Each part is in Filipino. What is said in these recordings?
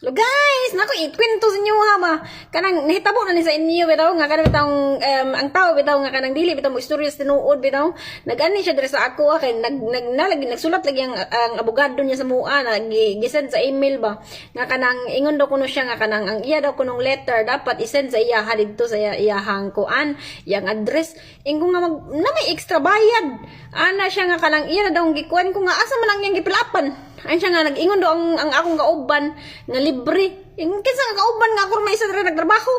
Lo guys, nako ikwento sa inyo ha ba. Kanang nahitabo na ni sa inyo bitaw nga kanang bitawng ang tao bitaw nga kanang dili bitaw mo istorya sa tinuod bitaw. Nag-ani siya diri sa ako kay nagsulat lagi ang abogado niya sa mua na gisend sa email ba. Nga kanang ingon daw kuno siya nga kanang ang iya daw kunong letter dapat isend sa iya didto sa iyahang kuan, yang address. Ingon nga na may extra bayad. Ana siya nga kanang iya na daw gikuan ko nga asa man ang iyang gipilapan. Ay siya nga nag-ingon do ang akong kauban nga libre. Kinsa nga kauban nga ako may isa diri nagtrabaho.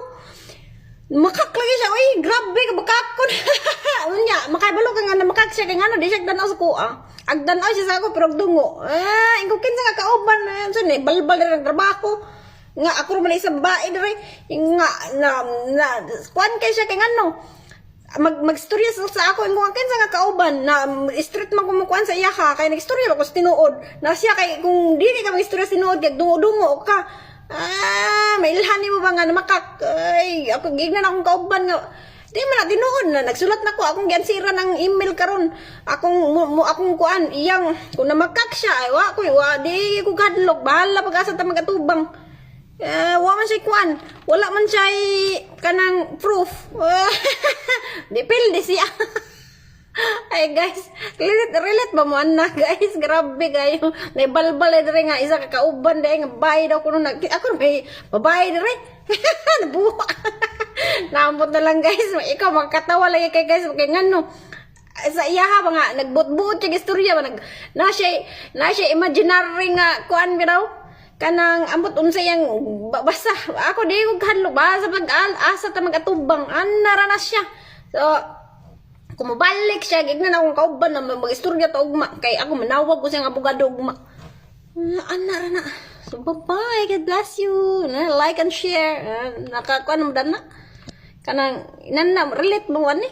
Makaklagi siya, oy, grabe ka bakakon. Unya, makaibalo ka nga na makak siya kay ngano di siya danaw sa kuha. Agdanaw siya sa ako pero dungo. Ingo kinsa nga kauban so ni balbal diri nagtrabaho. Nga ako man isa babae diri nga na kuan kay siya kay ngano. Magstorya sa ako ingo kinsa nga kauban na street man kumukuan sa iya ka kay nagstorya ako sa tinuod na siya kay kung dili ka magstorya sa tinuod kay dungo-dungo ka mailhan mo ba nga na makak ay ako gignan akong kauban nga di man na tinuod na nagsulat na ko akong giansira ng email karon akong kuan iyang kung na makak siya ay wa di ko kadlok bahala pag-asa ta magatubang. Wa man siya kuan, wala man siya kanang proof. Depende siya. Ay guys, relate ba mo na guys? Grabe kayo. Naibalbal diri nga isa ka kauban dai nga bayad daw kuno ako may babae diri. Nabuha. Naambot na lang guys, ikaw magkatawa lagi kay guys kay ngano. Sa iya ha nga nagbut-but kay istorya ba na siya imaginary nga kuan bitaw. Kanang ambot unsay yang basa ako di ko kadlo ba sa pag-asa ta magatubang anara na siya so kumabalik siya gignan akong kauban na mag-istorya ta ugma kay ako manawag ko siyang abogado ugma anara na so bye God bless you like and share nakakuan mo dana kanang inana relate mo ani